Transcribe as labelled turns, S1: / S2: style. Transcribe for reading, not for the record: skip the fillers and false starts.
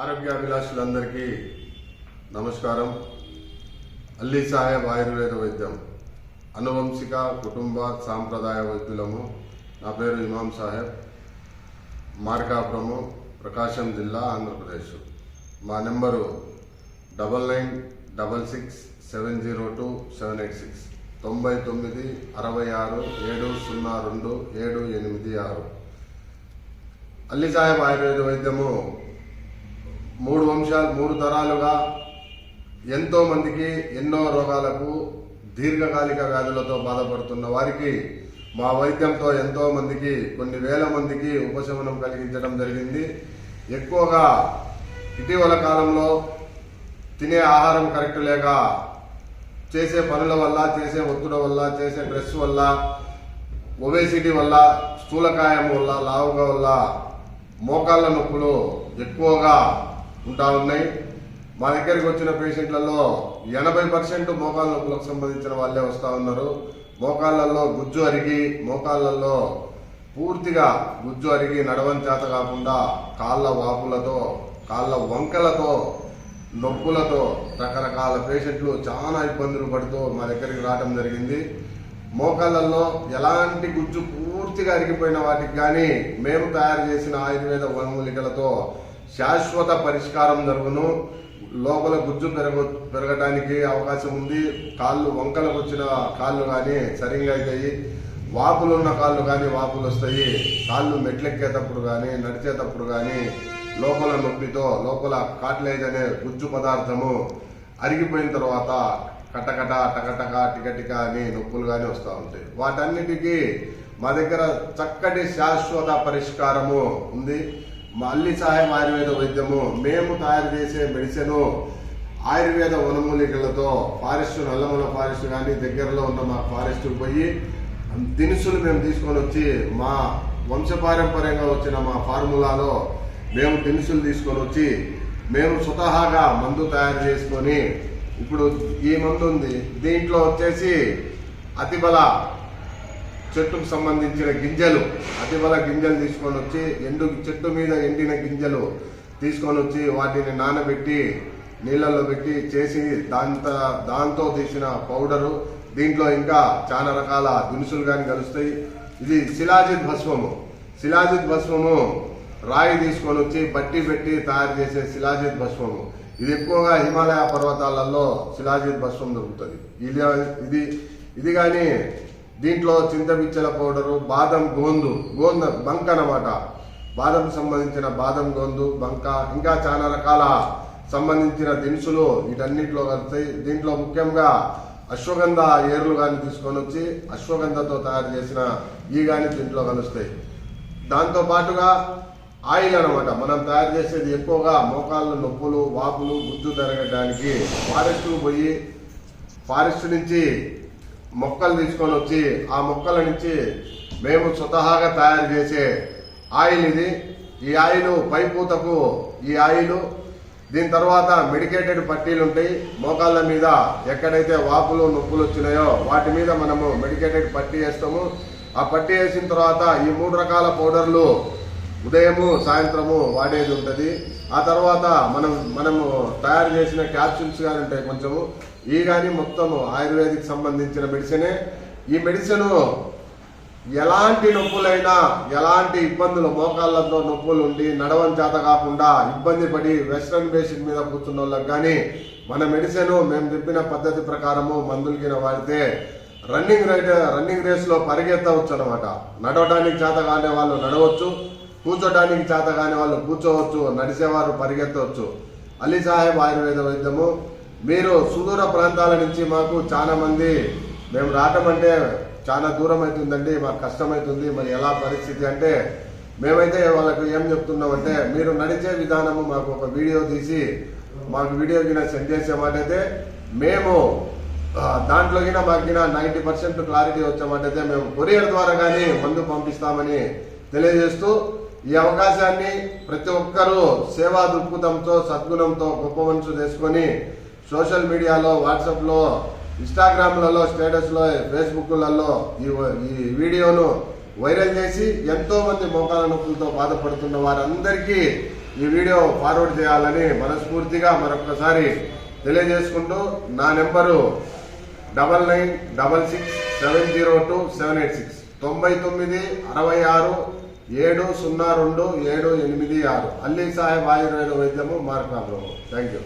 S1: ఆరోగ్యాభిలాషులందరికీ నమస్కారం. అల్లీ సాహెబ్ ఆయుర్వేద వైద్యం అనువంశిక కుటుంబ సాంప్రదాయ వైద్యులము. నా పేరు ఇమాం సాహెబ్, మార్కాపురము, ప్రకాశం జిల్లా, ఆంధ్రప్రదేశ్. మా నెంబరు 9966702786 99666702 అల్లీ సాహెబ్ ఆయుర్వేద వైద్యము 3 తరాలుగా ఎంతో మందికి ఎన్నో రోగాలకు దీర్ఘకాలిక వ్యాధులతో బాధపడుతున్న వారికి మా వైద్యంతో ఎంతో మందికి కొన్ని వేల మందికి ఉపశమనం కలిగించడం జరిగింది. ఎక్కువగా ఇటీవల కాలంలో తినే ఆహారం కరెక్ట్ లేక, చేసే పనుల వల్ల, చేసే ఒత్తిడి వల్ల, చేసే స్ట్రెస్ వల్ల, ఒబేసిటీ వల్ల, స్థూలకాయం వల్ల, లావుగా వల్ల మోకాళ్ళ నొప్పులు ఎక్కువగా ఉంటా ఉన్నాయి. మా దగ్గరికి వచ్చిన పేషెంట్లలో 80% మోకాళ్ళ నొప్పులకు సంబంధించిన వాళ్ళే వస్తూ ఉన్నారు. మోకాళ్ళల్లో గుజ్జు అరిగి, మోకాళ్ళల్లో పూర్తిగా గుజ్జు అరిగి నడవని చేత కాకుండా కాళ్ళ వాపులతో, కాళ్ళ వంకలతో, నొప్పులతో రకరకాల పేషెంట్లు చాలా ఇబ్బందులు పడుతూ మా దగ్గరికి రావడం జరిగింది. మోకాళ్ళల్లో ఎలాంటి గుజ్జు పూర్తిగా అరిగిపోయిన వాటికి కానీ మేము తయారు చేసిన ఆయుర్వేద వనమూలికలతో శాశ్వత పరిష్కారం జరుగును. లోపల గుజ్జు పెరగడానికి అవకాశం ఉంది. కాళ్ళు వంకలకు వచ్చిన కాళ్ళు కానీ సరిగ్గా అవుతాయి. వాపులున్న కాళ్ళు కానీ వాపులు వస్తాయి. కాళ్ళు మెట్లెక్కేటప్పుడు కానీ, నడిచేటప్పుడు కానీ లోపల నొప్పితో, లోపల కాట్లేజ్ అనే గుజ్జు పదార్థము అరిగిపోయిన తర్వాత కటకట, టకటక, టికటిక అని నొప్పులు కానీ వస్తూ ఉంటాయి. వాటన్నిటికీ మా దగ్గర చక్కటి శాశ్వత పరిష్కారము ఉంది. మా అల్లీ సాహెబ్ ఆయుర్వేద వైద్యము మేము తయారు చేసే మెడిసిన్ ఆయుర్వేద వనమూలికలతో ఫారెస్ట్, నల్లమల ఫారెస్ట్ కానీ దగ్గరలో ఉన్న మా ఫారెస్ట్కి పోయి దినుసులు మేము తీసుకొని వచ్చి మా వంశపారంపర్యంగా వచ్చిన మా ఫార్ములాలో మేము దినుసులు తీసుకొని వచ్చి మేము స్వతహాగా మందు తయారు చేసుకొని, ఇప్పుడు ఈ మందు ఉంది, దీంట్లో వచ్చేసి అతిబల చెట్టుకు సంబంధించిన గింజలు, అతిబల గింజలు తీసుకొని వచ్చి, చెట్టు మీద ఎండిన గింజలు తీసుకొని వచ్చి వాటిని నానబెట్టి నీళ్ళల్లో పెట్టి చేసి దాంతో తీసిన పౌడరు, దీంట్లో ఇంకా చాలా రకాల దినుసులు కానీ కలుస్తాయి. ఇది శిలాజిత్ భస్మము. శిలాజిత్ భస్మము రాయి తీసుకొని వచ్చి బట్టి పెట్టి తయారు చేసే శిలాజిత్ భస్మము. ఇది ఎక్కువగా హిమాలయ పర్వతాలలో శిలాజిత్ భస్మం దొరుకుతుంది. ఇది కానీ దీంట్లో చింతపిచ్చల పౌడరు, బాదం గోందు బంక అన్నమాట, బాదం సంబంధించిన బాదం గోందు, బంక, ఇంకా చాలా రకాల సంబంధించిన దినుసులు వీటన్నిటిలో కలుస్తాయి. దీంట్లో ముఖ్యంగా అశ్వగంధ ఏర్లు కానీ తీసుకొని వచ్చి అశ్వగంధతో తయారు చేసిన ఈ కానీ దీంట్లో కలుస్తాయి. దాంతో పాటుగా ఆయిల్ అనమాట. మనం తయారు చేసేది ఎక్కువగా మోకాళ్ళ నొప్పులు, వాపులు, గుజ్జు తరగడానికి ఫారెస్ట్కు పోయి ఫారెస్ట్ నుంచి మొక్కలు తీసుకొని వచ్చి ఆ మొక్కల నుంచి మేము స్వతహాగా తయారు చేసే ఆయిల్ ఇది. ఈ ఆయిల్ పైపూతకు ఈ ఆయిల్. దీని తర్వాత మెడికేటెడ్ పట్టీలు ఉంటాయి. మోకాళ్ళ మీద ఎక్కడైతే వాపులు, నొప్పులు వచ్చినాయో వాటి మీద మనము మెడికేటెడ్ పట్టీ వేస్తాము. ఆ పట్టీ వేసిన తర్వాత ఈ 3 రకాల పౌడర్లు ఉదయము, సాయంత్రము వాడేది ఉంటుంది. ఆ తర్వాత మనము తయారు చేసిన క్యాప్సూల్స్ కానీ ఉంటాయి కొంచెము. ఈ కానీ మొత్తం ఆయుర్వేదిక్ సంబంధించిన మెడిసినే. ఈ మెడిసిన్ ఎలాంటి నొప్పులైనా, ఎలాంటి ఇబ్బందులు, మోకాళ్ళతో నొప్పులు ఉండి నడవని చేత కాకుండా ఇబ్బంది పడి వెస్ట్రన్ బేసిక్ మీద కూర్చున్న వాళ్ళకి కానీ మన మెడిసిన్ మేము చెప్పిన పద్ధతి ప్రకారము మందులకి వాడితే రన్నింగ్ రేస్లో పరిగెత్తవచ్చు అనమాట. నడవడానికి చేత కాని వాళ్ళు నడవచ్చు, కూర్చోడానికి చేత కాని వాళ్ళు కూర్చోవచ్చు, నడిచేవారు పరిగెత్తవచ్చు. అల్లీ సాహెబ్ ఆయుర్వేద వైద్యము. మీరు సుదూర ప్రాంతాల నుంచి మాకు చాలా మంది, మేము రావటం అంటే చాలా దూరం అవుతుందండి, మాకు కష్టమవుతుంది, మరి ఎలా పరిస్థితి అంటే మేమైతే వాళ్ళకు ఏం చెప్తున్నామంటే, మీరు నడిచే విధానము మాకు ఒక వీడియో తీసి మాకు వీడియో కింద సెండ్ చేసేమాటైతే మేము దాంట్లో కింద మాకు 90% క్లారిటీ వచ్చేమాటైతే మేము కొరియర్ ద్వారా కానీ మందు పంపిస్తామని తెలియజేస్తూ, ఈ అవకాశాన్ని ప్రతి ఒక్కరూ సేవా దృక్పథంతో, సద్గుణంతో గొప్ప మనసు చేసుకొని సోషల్ మీడియాలో, వాట్సాప్లో, ఇన్స్టాగ్రామ్లలో, స్టేటస్లో, ఫేస్బుక్లలో ఈ వీడియోను వైరల్ చేసి ఎంతో మంది మోకాళ్ళ నొప్పులతో బాధపడుతున్న వారందరికీ ఈ వీడియో ఫార్వర్డ్ చేయాలని మనస్ఫూర్తిగా మరొకసారి తెలియజేసుకుంటూ నా నెంబరు 9966702786 99666702 786 అల్లీ సాహెబ్ ఆయుర్వేద వైద్యము మార్కాపురం. Thank you.